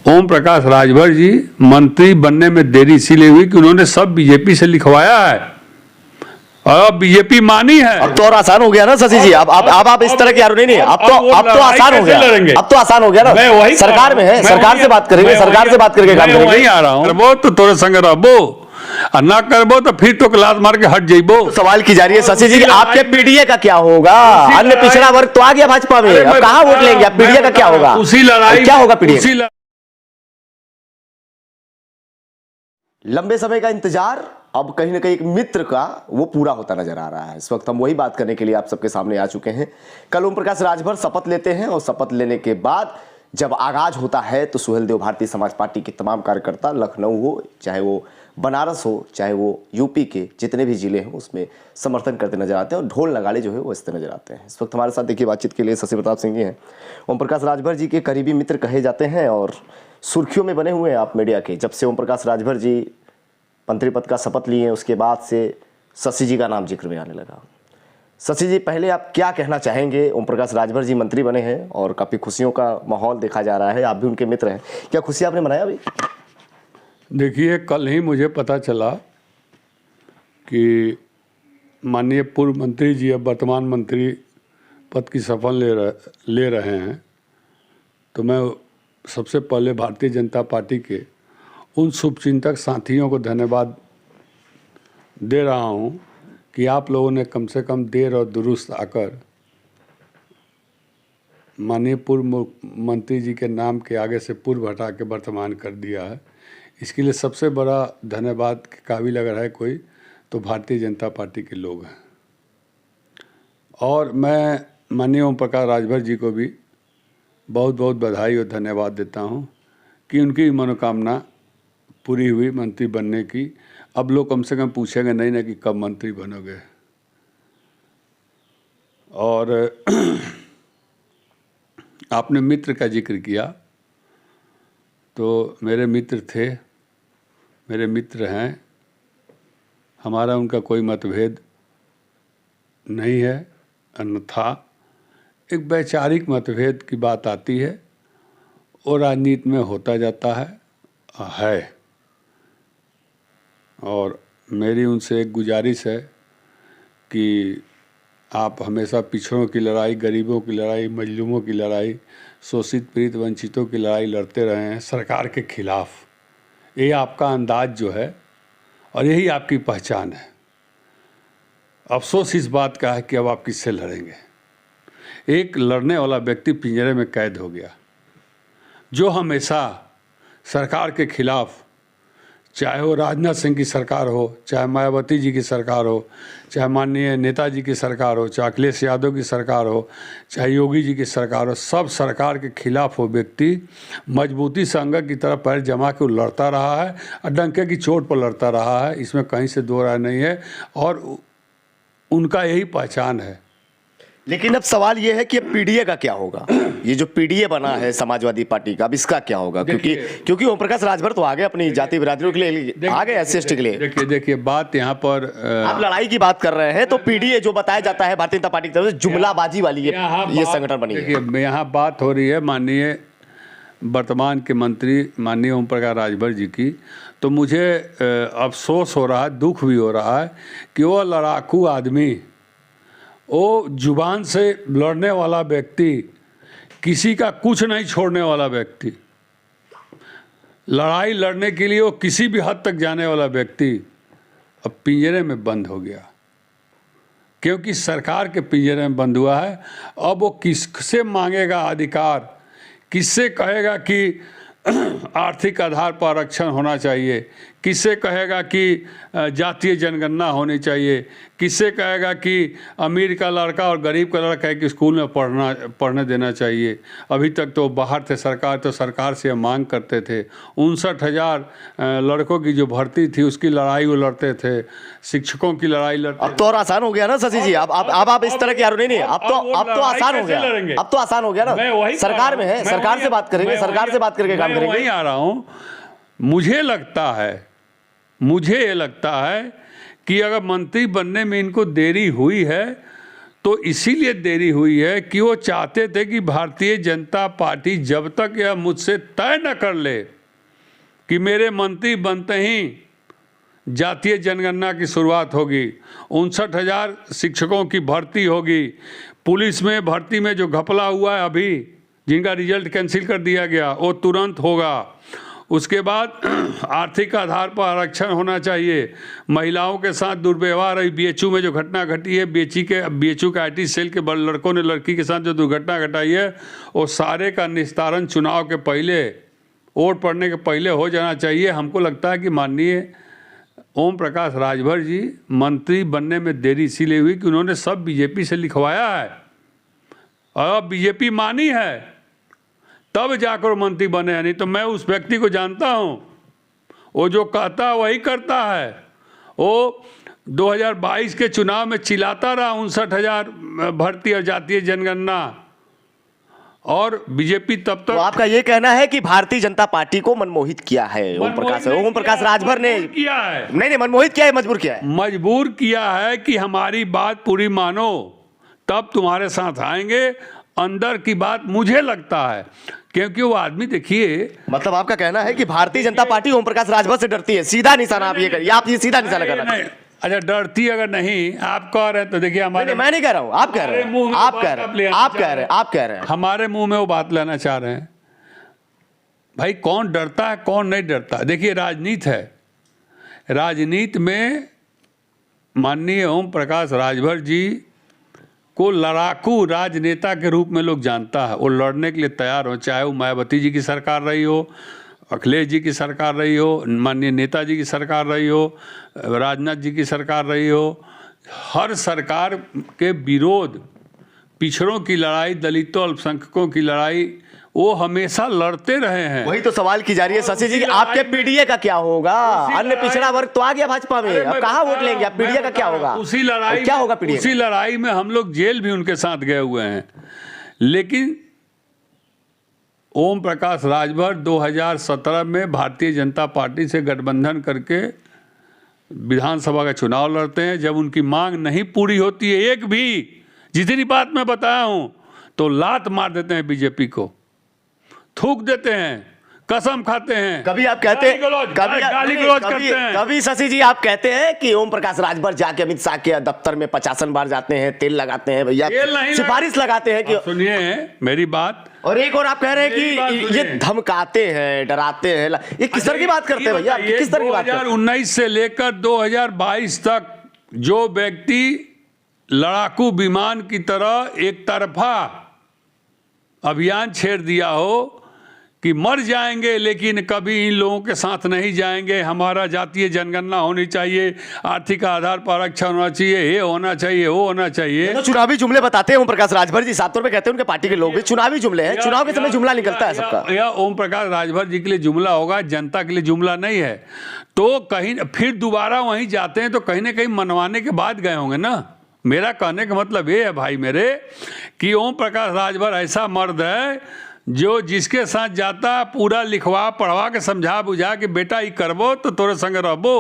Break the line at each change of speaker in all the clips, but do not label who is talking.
ओम प्रकाश राजभर जी मंत्री बनने में देरी इसीलिए हुई कि उन्होंने सब बीजेपी से लिखवाया है और बीजेपी मानी है।
अब तो और आसान हो गया ना शशि जी, अब आप इस तरह की नहीं, अब तो आसान हो गया, अब तो आसान हो गया ना। सरकार में है, सरकार से बात करेंगे, सरकार से बात करके काम करेंगे।
वहीं आ रहा हूँ, करबो तो तोरे संग रहबो और ना करबो तो फिर तो क्लास मार के हट जाइबो।
तो सवाल की जा रही है शशि जी, आपके पीडीए का क्या होगा? अन्य पिछड़ा वर्ग तो आ गया भाजपा में, अब कहां वोट लेंगे? पीडीए का क्या होगा?
उसी लड़ाई
क्या होगा पीडीए? लंबे समय का इंतजार अब कहीं ना कहीं एक मित्र का वो पूरा होता नजर आ रहा है। इस वक्त हम वही बात करने के लिए आप सबके सामने आ चुके हैं। कल ओम प्रकाश राजभर शपथ लेते हैं और शपथ लेने के बाद जब आगाज होता है तो सुहेलदेव भारतीय समाज पार्टी के तमाम कार्यकर्ता, लखनऊ हो चाहे वो बनारस हो चाहे वो यूपी के जितने भी जिले हैं, उसमें समर्थन करते नजर आते हैं और ढोल नगाड़े जो है वो इससे नजर आते हैं। इस वक्त हमारे साथ देखिए बातचीत के लिए शशि प्रताप सिंह जी हैं। ओम प्रकाश राजभर जी के करीबी मित्र कहे जाते हैं और सुर्खियों में बने हुए हैं आप मीडिया के। जब से ओम प्रकाश राजभर जी मंत्री पद का शपथ लिए उसके बाद से शशि जी का नाम जिक्र में आने लगा। शशि जी, पहले आप क्या कहना चाहेंगे? ओम प्रकाश राजभर जी मंत्री बने हैं और काफ़ी खुशियों का माहौल देखा जा रहा है, आप भी उनके मित्र हैं, क्या खुशी आपने मनाया अभी?
देखिए, कल ही मुझे पता चला कि माननीय पूर्व मंत्री जी अब वर्तमान मंत्री पद की शपथ ले रहे हैं। तो मैं सबसे पहले भारतीय जनता पार्टी के उन शुभचिंतक साथियों को धन्यवाद दे रहा हूं कि आप लोगों ने कम से कम देर और दुरुस्त आकर माननीय पूर्व मंत्री जी के नाम के आगे से पूर्व हटा के वर्तमान कर दिया है। इसके लिए सबसे बड़ा धन्यवाद के काबिल अगर है कोई तो भारतीय जनता पार्टी के लोग हैं। और मैं माननीय ओम प्रकाश राजभर जी को भी बहुत बहुत बधाई और धन्यवाद देता हूं कि उनकी मनोकामना पूरी हुई मंत्री बनने की। अब लोग कम से कम पूछेंगे नहीं ना कि कब मंत्री बनोगे। और आपने मित्र का जिक्र किया, तो मेरे मित्र थे, मेरे मित्र हैं, हमारा उनका कोई मतभेद नहीं है। अन्यथा एक वैचारिक मतभेद की बात आती है और राजनीति में होता जाता है। और मेरी उनसे एक गुजारिश है कि आप हमेशा पिछड़ों की लड़ाई, गरीबों की लड़ाई, मजलूमों की लड़ाई, शोषित पीड़ित वंचितों की लड़ाई लड़ते रहे हैं सरकार के खिलाफ। ये आपका अंदाज जो है और यही आपकी पहचान है। अफसोस इस बात का है कि अब आप किससे लड़ेंगे। एक लड़ने वाला व्यक्ति पिंजरे में कैद हो गया, जो हमेशा सरकार के खिलाफ, चाहे वो राजनाथ सिंह की सरकार हो, चाहे मायावती जी की सरकार हो, चाहे माननीय नेताजी की सरकार हो, चाहे अखिलेश यादव की सरकार हो, चाहे योगी जी की सरकार हो, सब सरकार के खिलाफ वो व्यक्ति मजबूती से अंग की तरफ पैर जमा के लड़ता रहा है और डंके की चोट पर लड़ता रहा है। इसमें कहीं से दो राय नहीं है और उनका यही पहचान है।
लेकिन अब सवाल ये है कि पीडीए का क्या होगा? ये जो पीडीए बना है समाजवादी पार्टी का, अब इसका क्या होगा? क्योंकि ओम प्रकाश राजभर तो आगे अपनी जाति बिरादरियों के लिए, आगे एससी के लिए।
देखिए बात यहाँ पर
आप लड़ाई की बात कर रहे हैं तो पीडीए जो बताया जाता है भारतीय जनता पार्टी की तरफ से जुमलाबाजी वाली ये संगठन बनी है।
देखिए, यहाँ बात हो रही है माननीय वर्तमान के मंत्री माननीय ओम प्रकाश राजभर जी की। तो मुझे अफसोस हो रहा है, दुख भी हो रहा है कि वो लड़ाकू आदमी, वो जुबान से लड़ने वाला व्यक्ति, किसी का कुछ नहीं छोड़ने वाला व्यक्ति, लड़ाई लड़ने के लिए वो किसी भी हद तक जाने वाला व्यक्ति अब पिंजरे में बंद हो गया। क्योंकि सरकार के पिंजरे में बंद हुआ है। अब वो किससे मांगेगा अधिकार, किससे कहेगा कि आर्थिक आधार पर आरक्षण होना चाहिए, किससे कहेगा कि जातीय जनगणना होनी चाहिए, किससे कहेगा कि अमीर का लड़का और गरीब का लड़का एक स्कूल में पढ़ने देना चाहिए। अभी तक तो बाहर थे सरकार, तो सरकार से मांग करते थे। 59,000 लड़कों की जो भर्ती थी उसकी लड़ाई वो लड़ते थे, शिक्षकों की लड़ाई लड़ते।
अब तो और आसान हो गया ना शशि जी, अब आप इस तरह की नहीं, अब तो आसान हो गया, अब तो आसान हो गया ना। सरकार में है, सरकार से बात करेंगे, सरकार से बात करके काम करेंगे।
वहीं आ रहा हूँ। मुझे ये लगता है कि अगर मंत्री बनने में इनको देरी हुई है तो इसीलिए देरी हुई है कि वो चाहते थे कि भारतीय जनता पार्टी जब तक यह मुझसे तय न कर ले कि मेरे मंत्री बनते ही जातीय जनगणना की शुरुआत होगी, 59,000 शिक्षकों की भर्ती होगी, पुलिस में भर्ती में जो घपला हुआ है अभी, जिनका रिजल्ट कैंसिल कर दिया गया, वो तुरंत होगा। उसके बाद आर्थिक आधार पर आरक्षण होना चाहिए। महिलाओं के साथ दुर्व्यवहार, बीएचयू में जो घटना घटी है, बीएचयू के आईटी सेल के बड़े लड़कों ने लड़की के साथ जो दुर्घटना घटाई है, वो सारे का निस्तारण चुनाव के पहले, वोट पड़ने के पहले हो जाना चाहिए। हमको लगता है कि माननीय ओम प्रकाश राजभर जी मंत्री बनने में देरी इसीलिए हुई कि उन्होंने सब बीजेपी से लिखवाया है और बीजेपी मानी है, तब जाकर मंत्री बने हैं। नहीं तो मैं उस व्यक्ति को जानता हूँ, वो जो कहता है वही करता है। वो 2022 के चुनाव में चिल्लाता रहा 59,000 भर्ती और जातीय जनगणना, और बीजेपी तब तक।
तो आपका ये कहना है कि भारतीय जनता पार्टी को मनमोहित किया है ओम प्रकाश राजभर ने?
किया है,
नहीं, मनमोहित किया है, मजबूर किया है।
मजबूर किया है कि हमारी बात पूरी मानो तब तुम्हारे साथ आएंगे। अंदर की बात मुझे लगता है, क्योंकि वो आदमी देखिए,
मतलब आपका कहना है कि भारतीय जनता पार्टी ओम प्रकाश राजभर से डरती है। सीधा निशाना आप ये करिए, आप ये सीधा निशाना कर रहे हैं।
अच्छा, डरती अगर नहीं आप कह रहे हैं तो देखिए हमारे,
मैं नहीं कह रहा हूं, आप कह रहे हैं, आप कह रहे हैं,
हमारे मुंह में वो बात लेना चाह रहे हैं। भाई कौन डरता है कौन नहीं डरता? देखिए राजनीति है, राजनीति में माननीय ओम प्रकाश राजभर जी को लड़ाकू राजनेता के रूप में लोग जानता है। वो लड़ने के लिए तैयार हो, चाहे वो मायावती जी की सरकार रही हो, अखिलेश जी की सरकार रही हो, माननीय नेताजी की सरकार रही हो, राजनाथ जी की सरकार रही हो। हर सरकार के विरोध, पिछड़ों की लड़ाई, दलितों अल्पसंख्यकों की लड़ाई, वो हमेशा लड़ते रहे हैं।
वही तो सवाल की जा रही है शशि जी, आपके पीडीए का क्या होगा? अन्य पिछड़ा वर्ग तो आ गया भाजपा में, अब कहाँ वोट लेंगे? आप पीडीए का क्या होगा?
उसी लड़ाई
क्या होगा पीडीए?
उसी लड़ाई में हम लोग जेल भी उनके साथ गए हुए हैं। लेकिन ओम प्रकाश राजभर 2017 में भारतीय जनता पार्टी से गठबंधन करके विधानसभा का चुनाव लड़ते हैं। जब उनकी मांग नहीं पूरी होती है एक भी, जितनी बात मैं बताया हूं, तो लात मार देते हैं बीजेपी को, थूक देते हैं, कसम खाते हैं।
कभी आप कहते हैं,
गाली गलौज करते हैं।
कभी शशि जी आप कहते हैं कि ओम प्रकाश राजभर जाके अमित शाह के दफ्तर में 50 बार जाते हैं, तेल लगाते हैं, भैया सिफारिश लगाते हैं कि
सुनिए मेरी बात।
और एक और आप कह रहे हैं कि ये धमकाते हैं, डराते हैं, ये किस तरह की बात करते हैं भैया? किस तरह की बात?
2019 से लेकर 2022 तक जो व्यक्ति लड़ाकू विमान की तरह एक तरफा अभियान छेड़ दिया हो कि मर जाएंगे लेकिन कभी इन लोगों के साथ नहीं जाएंगे, हमारा जातीय जनगणना होनी चाहिए, आर्थिक आधार पर आरक्षण होना चाहिए, ये होना चाहिए, वो होना चाहिए,
तो चुनावी जुमले बताते हैं ओम प्रकाश राजभर जी, साफ तौर पे कहते हैं उनके पार्टी के लोग भी चुनावी जुमले हैं, चुनाव के समय जुमला निकलता है सबका।
यह ओम प्रकाश राजभर जी के लिए जुमला होगा, जनता के लिए जुमला नहीं है। तो कहीं फिर दोबारा वहीं जाते हैं तो कहीं ना कहीं मनवाने के बाद गए होंगे ना। मेरा कहने का मतलब ये है भाई मेरे, कि ओम प्रकाश राजभर ऐसा मर्द है जो जिसके साथ जाता पूरा लिखवा पढ़वा के समझा बुझा के बेटा ये करबो तो तोरे संग रहबो,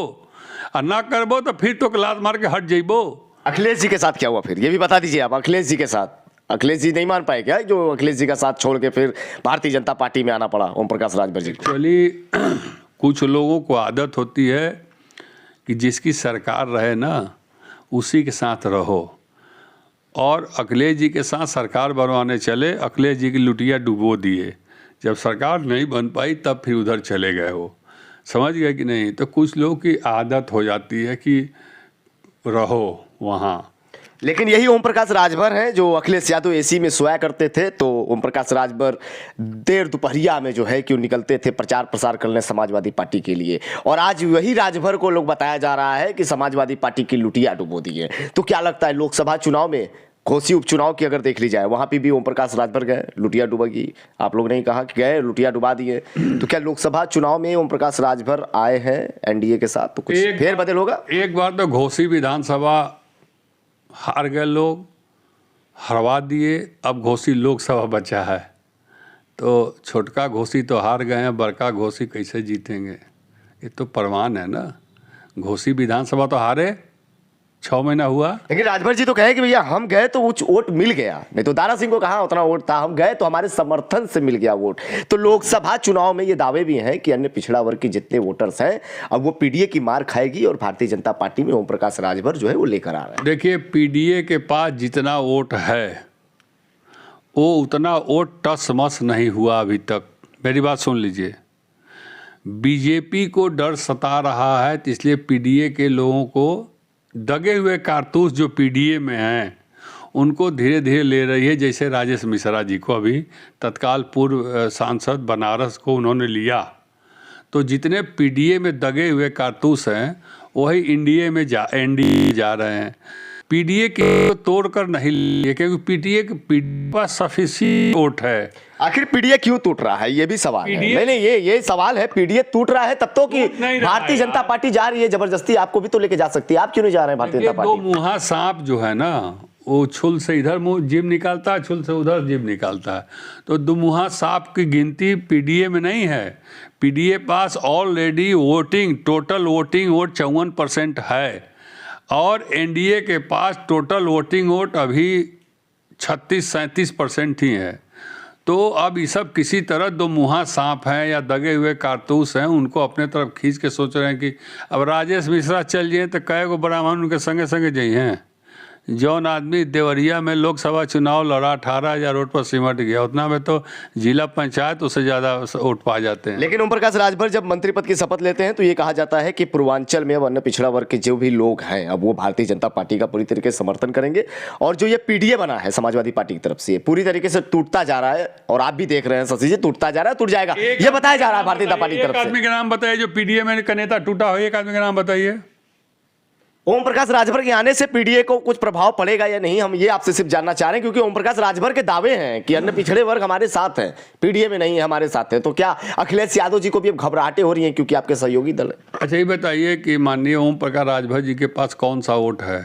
और ना करबो तो फिर तो लात मार के हट जइबो।
अखिलेश जी के साथ क्या हुआ फिर, ये भी बता दीजिए आप। अखिलेश जी के साथ, अखिलेश जी नहीं मान पाए क्या, जो अखिलेश जी का साथ छोड़ के फिर भारतीय जनता पार्टी में आना पड़ा ओम प्रकाश राजभर जी को?
एक्चुअली कुछ लोगों को आदत होती है कि जिसकी सरकार रहे ना उसी के साथ रहो, और अखिलेश जी के साथ सरकार बनवाने चले, अखिलेश जी की लुटिया डुबो दिए। जब सरकार नहीं बन पाई तब फिर उधर चले गए, वो समझ गए कि नहीं। तो कुछ लोगों की आदत हो जाती है कि रहो वहाँ।
लेकिन यही ओम प्रकाश राजभर हैं जो अखिलेश यादव एसी में सोया करते थे, तो ओम प्रकाश राजभर देर दोपहरिया में जो है कि निकलते थे प्रचार प्रसार करने समाजवादी पार्टी के लिए, और आज वही राजभर को लोग बताया जा रहा है कि समाजवादी पार्टी की लुटिया डुबो दी है। तो क्या लगता है लोकसभा चुनाव में, घोसी उपचुनाव की अगर देख ली जाए, वहां पे भी ओम प्रकाश राजभर गए, लुटिया डुबेगी? आप लोग नहीं कहा कि गए लुटिया डुबा दिए, तो क्या लोकसभा चुनाव में ओम प्रकाश राजभर आए हैं एनडीए के साथ तो कुछ फेर बदल होगा?
एक बार तो घोसी विधानसभा हार गए लोग, हरवा दिए, अब घोसी लोकसभा बचा है। तो छोटका घोसी तो हार गए हैं, बड़का घोसी कैसे जीतेंगे? ये तो प्रमाण है ना। घोसी विधानसभा तो हारे, 6 महीना हुआ।
लेकिन राजभर जी तो कहे कि भैया हम गए तो वो वोट मिल गया, नहीं तो दारा सिंह को कहाँ उतना वोट था, हम गए तो हमारे समर्थन से मिल गया वोट। तो लोकसभा चुनाव में ये दावे भी हैं कि अन्य पिछड़ा वर्ग के जितने वोटर्स हैं अब वो पीडीए की मार खाएगी और भारतीय जनता पार्टी में ओम प्रकाश राजभर जो है वो लेकर आ रहे हैं।
देखिए, पीडीए के पास जितना वोट है वो उतना वोट टस मस नहीं हुआ अभी तक। मेरी बात सुन लीजिए, बीजेपी को डर सता रहा है, तो इसलिए पीडीए के लोगों को दगे हुए कारतूस जो पीडीए में हैं उनको धीरे धीरे ले रही है। जैसे राजेश मिश्रा जी को अभी तत्काल पूर्व सांसद बनारस को उन्होंने लिया, तो जितने पीडीए में दगे हुए कारतूस हैं वही एनडीए में जा रहे हैं। पीडीए के तोड़कर नहीं लिए, क्योंकि पीडीए के पास सफिशिएंट वोट है।
आखिर पीडीए क्यों टूट रहा है, ये भी सवाल है। नहीं, ये सवाल है, पीडीए टूट रहा है तब तो कि भारतीय जनता पार्टी जा रही है जबरदस्ती, आपको भी तो लेके जा सकती है, आप क्यों नहीं जा रहे हैं भारतीय जनता पार्टी?
दो मुँहा सांप जो है ना, वो छुल से इधर मुंह जीभ निकालता है, छुल से उधर जीभ निकालता है। तो दुमुहा सांप की गिनती पीडीए में नहीं है। पीडीए पास already voting, total voting vote 54% है और एनडीए के पास टोटल वोटिंग वोट अभी 36-37% ही है। तो अब ये सब किसी तरह दो मुँहा सांप हैं या दगे हुए कारतूस हैं, उनको अपने तरफ खींच के सोच रहे हैं कि अब राजेश मिश्रा चल जाए तो कई गो ब्राह्मण उनके संगे संगे जाइए हैं। जौन आदमी देवरिया में लोकसभा चुनाव लड़ा 18,000 वोट पर सिमट गया, उतना में तो जिला पंचायत उससे ज़्यादा वोट पा जाते हैं।
लेकिन ओम प्रकाश राजभर जब मंत्री पद की शपथ लेते हैं तो ये कहा जाता है कि पूर्वांचल में अब अन्य पिछड़ा वर्ग के जो भी लोग हैं अब वो भारतीय जनता पार्टी का पूरी तरीके से समर्थन करेंगे और जो ये पीडीए बना है समाजवादी पार्टी की तरफ से पूरी तरीके से टूटता जा रहा है और आप भी देख रहे हैं शशि जी, टूटता जा रहा है, टूट जाएगा, ये बताया जा रहा है भारतीय जनता पार्टी की तरफ से।
एक आदमी के नाम बताइए जो पीडीए में का नेता टूटा हो, एक आदमी का नाम बताइए।
ओम प्रकाश राजभर के आने से पीडीए को कुछ प्रभाव पड़ेगा या नहीं, हम ये आपसे सिर्फ जानना चाह रहे हैं, क्योंकि ओम प्रकाश राजभर के दावे हैं कि अन्य पिछड़े वर्ग हमारे साथ हैं, पीडीए में नहीं है, हमारे साथ है। तो क्या अखिलेश यादव जी को भी अब घबराहटें हो रही हैं क्योंकि आपके सहयोगी दल है?
अच्छा, ये बताइए कि माननीय ओम प्रकाश राजभर जी के पास कौन सा वोट है?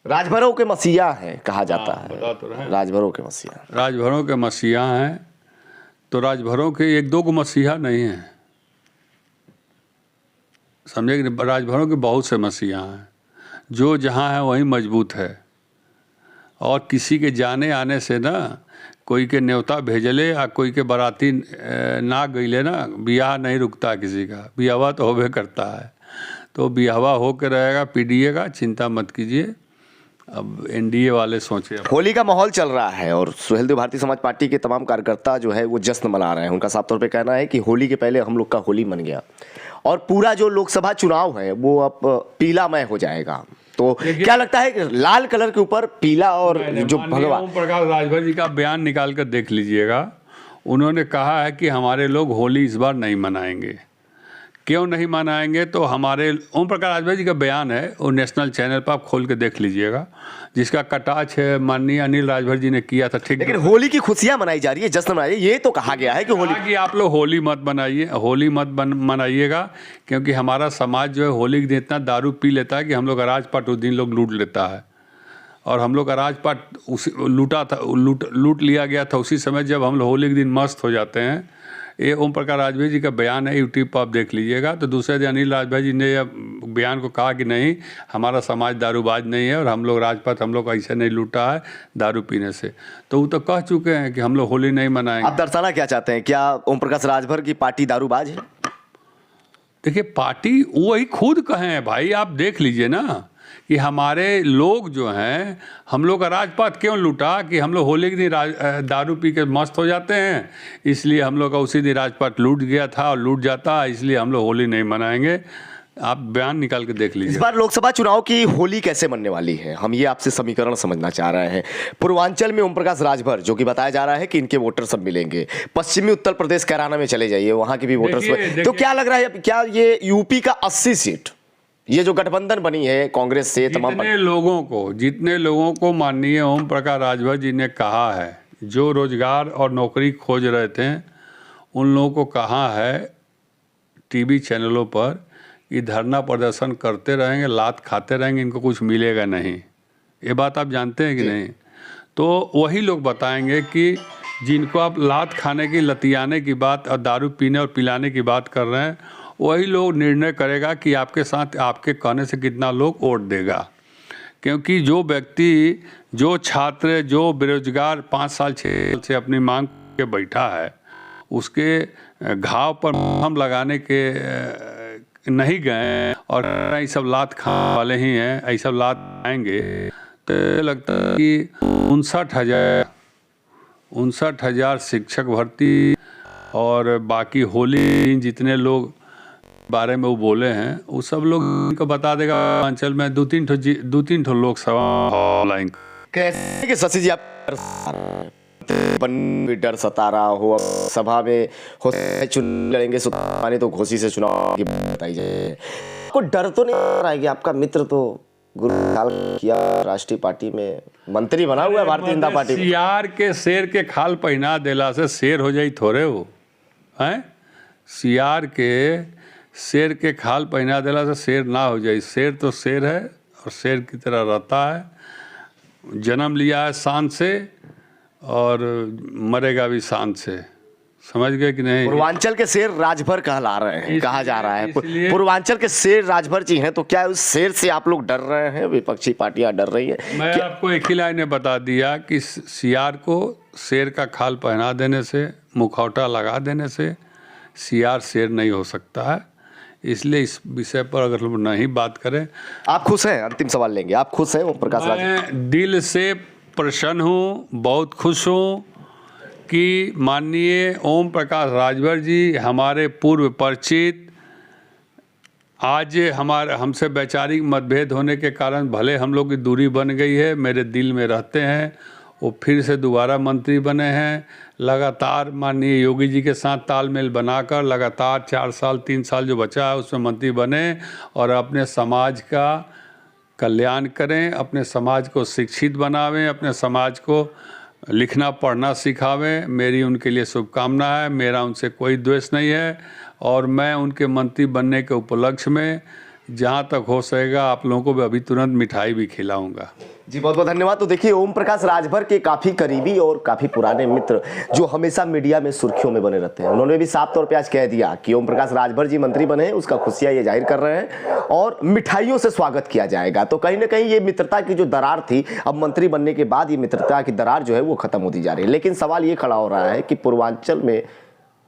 राजभरों के मसीहा है कहा जाता है,
बता तो रहे।
राजभरों के मसीहा,
राजभरों के मसीहा हैं, तो राजभरों के एक दो को मसीहा नहीं है, समझे कि राजभरों के बहुत से मसीहा हैं, जो जहाँ है वहीं मजबूत है। और किसी के जाने आने से ना, कोई के न्योता भेजले या कोई के बाराती ना गईले ना, बियाह नहीं रुकता किसी का, बियाहवा तो होबे करता है। तो बियाहवा हो के रहेगा पीडीए का, चिंता मत कीजिए। अब एनडीए वाले सोचे,
होली का माहौल चल रहा है और सुहेलदेव भारतीय समाज पार्टी के तमाम कार्यकर्ता जो है वो जश्न मना रहे हैं। उनका साफ तौर पे कहना है कि होली के पहले हम लोग का होली मन गया और पूरा जो लोकसभा चुनाव है वो अब पीलामय हो जाएगा। तो क्या लगता है कि लाल कलर के ऊपर पीला और जो भगवा।
ओम प्रकाश राजभर जी का बयान निकाल कर देख लीजिएगा, उन्होंने कहा है कि हमारे लोग होली इस बार नहीं मनाएंगे। क्यों नहीं मनाएंगे? तो हमारे ओम प्रकाश राजभर जी का बयान है, वो नेशनल चैनल पर आप खोल के देख लीजिएगा, जिसका कटाच है माननीय अनिल राजभर जी ने किया था। ठीक,
लेकिन होली की खुशियां मनाई जा रही है, जश्न मनाई, ये तो कहा गया है कि होली
कि आप लोग होली मत बनाइए, होली मत मनाइएगा, क्योंकि हमारा समाज जो है होली के दिन इतना दारू पी लेता है कि हम लोग अराजपाट उस दिन लोग लूट लेता है। और हम लोग अराजपाट उसी लूट लिया गया था उसी समय जब हम लोग होली के दिन मस्त हो जाते हैं। ये ओम प्रकाश राजभर जी का बयान है, यूट्यूब पर आप देख लीजिएगा। तो दूसरे दिन अनिल राजभर जी ने बयान को कहा कि नहीं, हमारा समाज दारूबाज नहीं है और हम लोग राजपथ हम लोग ऐसे नहीं लूटा है दारू पीने से। तो वो तो कह चुके हैं कि हम लोग होली नहीं मनाएंगे।
आप दर्शाना क्या चाहते हैं, क्या ओम प्रकाश राजभर की पार्टी दारूबाज है?
देखिए, पार्टी वही खुद कहे हैं भाई, आप देख लीजिए ना कि हमारे लोग जो हैं, हम लोग का राजपाट क्यों लूटा कि हम लोग होली के दिन दारू पी के मस्त हो जाते हैं, इसलिए हम लोग का उसी दिन राजपाट लूट गया था और लूट जाता, इसलिए हम लोग होली नहीं मनाएंगे। आप बयान निकाल के देख लीजिए।
इस बार लोकसभा चुनाव की होली कैसे मनने वाली है, हम ये आपसे समीकरण समझना चाह रहे हैं। पूर्वांचल में ओम प्रकाश राजभर, जो कि बताया जा रहा है कि इनके वोटर सब मिलेंगे। पश्चिमी उत्तर प्रदेश कैराना में चले जाइए, वहां के भी वोटर्स। तो क्या लग रहा है, क्या ये यूपी का 80 सीट, ये जो गठबंधन बनी है कांग्रेस से तमाम
जितने लोगों को माननीय ओम प्रकाश राजभर जी ने कहा है, जो रोजगार और नौकरी खोज रहे थे, उन लोगों को कहा है टीवी चैनलों पर कि धरना प्रदर्शन करते रहेंगे, लात खाते रहेंगे, इनको कुछ मिलेगा नहीं। ये बात आप जानते हैं कि नहीं? तो वही लोग बताएंगे कि जिनको आप लात खाने की, लतियाने की बात और दारू पीने और पिलाने की बात कर रहे हैं, वही लोग निर्णय करेगा कि आपके साथ आपके कहने से कितना लोग वोट देगा। क्योंकि जो व्यक्ति, जो छात्र, जो बेरोजगार 5 साल 6 साल से अपनी मांग के बैठा है, उसके घाव पर हम लगाने के नहीं गए और ये सब लात खाने वाले ही हैं, ऐसा सब लात खाएंगे, तो लगता है कि 59,000 शिक्षक भर्ती और बाकी होली जितने लोग बारे में वो बोले हैं, वो सब लोग को बता देगा। अंचल में 2-3 ठो लोकसभा लाइन
कैसे कि शशि जी आप डर सता रहा हो, अब सभा में हो चुनाव लड़ेंगे माने तो घोषी से चुनाव की बताई जाए, आपको डर तो नहीं आ रहा है कि आपका मित्र तो गुरुकाल किया राष्ट्रीय पार्टी में मंत्री बना हुआ है भारतीय जनता पार्टी में?
सियार के शेर के खाल पहना देला से शेर हो जाई थोड़े हो हैं? सियार के शेर के खाल पहना देला से शेर ना हो जाए। शेर तो शेर है और शेर की तरह रहता है, जन्म लिया है शान से और मरेगा भी शान से। समझ गए कि नहीं?
पूर्वांचल के शेर राजभर कहला रहे हैं, कहा जा रहा है पूर्वांचल के शेर राजभर जी हैं, तो क्या उस शेर से आप लोग डर रहे हैं? विपक्षी पार्टियां डर रही हैं?
मैं आपको एक ही लाइन में बता दिया कि सियार को शेर का खाल पहना देने से, मुखौटा लगा देने से सियार शेर नहीं हो सकता है। इसलिए इस विषय पर अगर लोग नहीं बात करें।
आप खुश हैं? अंतिम सवाल लेंगे, आप खुश हैं ओम प्रकाश राजभर?
मैं दिल से प्रसन्न हूँ, बहुत खुश हूँ कि माननीय ओम प्रकाश राजभर जी, हमारे पूर्व परिचित, आज हमसे वैचारिक मतभेद होने के कारण भले हम लोग की दूरी बन गई है, मेरे दिल में रहते हैं। वो फिर से दोबारा मंत्री बने हैं। लगातार माननीय योगी जी के साथ तालमेल बनाकर लगातार 4 साल 3 साल जो बचा है उसमें मंत्री बने और अपने समाज का कल्याण करें, अपने समाज को शिक्षित बनावें, अपने समाज को लिखना पढ़ना सिखावें। मेरी उनके लिए शुभकामना है, मेरा उनसे कोई द्वेष नहीं है और मैं उनके मंत्री बनने के उपलक्ष्य में जहाँ तक हो सकेगा आप लोगों को भी अभी तुरंत मिठाई भी खिलाऊंगा।
जी बहुत बहुत धन्यवाद। तो देखिए ओम प्रकाश राजभर के काफ़ी करीबी और काफ़ी पुराने मित्र जो हमेशा मीडिया में सुर्खियों में बने रहते हैं, उन्होंने भी साफ तौर पे आज कह दिया कि ओम प्रकाश राजभर जी मंत्री बने हैं, उसका खुशियाँ ये जाहिर कर रहे हैं और मिठाइयों से स्वागत किया जाएगा। तो कहीं ना कहीं ये मित्रता की जो दरार थी, अब मंत्री बनने के बाद ये मित्रता की दरार जो है वो खत्म होती जा रही है। लेकिन सवाल ये खड़ा हो रहा है कि पूर्वांचल में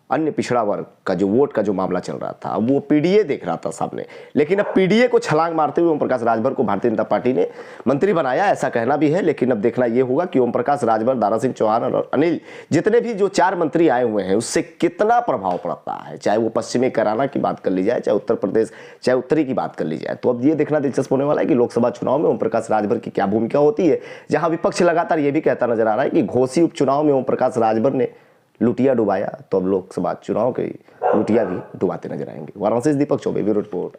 अन्य पिछड़ा वर्ग का जो वोट का जो मामला चल रहा था, वो पीडीए देख रहा था सामने, लेकिन अब पीडीए को छलांग मारते हुए ओम प्रकाश राजभर को भारतीय जनता पार्टी ने मंत्री बनाया, ऐसा कहना भी है। लेकिन अब देखना यह होगा कि ओम प्रकाश राजभर, दारा सिंह चौहान और अनिल जितने भी जो 4 मंत्री आए हुए हैं उससे कितना प्रभाव पड़ता है, चाहे वो पश्चिमी कराना की बात कर ली जाए, चाहे उत्तर प्रदेश, चाहे उत्तरी की बात कर ली जाए। तो अब ये देखना दिलचस्प होने वाला है कि लोकसभा चुनाव में ओम प्रकाश राजभर की क्या भूमिका होती है, जहां विपक्ष लगातार ये भी कहता नजर आ रहा है कि घोसी उपचुनाव में ओम प्रकाश राजभर ने लुटिया डुबाया, तो अब लोकसभा चुनाव के लुटिया भी डुबाते नजर आएंगे। वाराणसी से दीपक चौबे, ब्यूरो रिपोर्ट।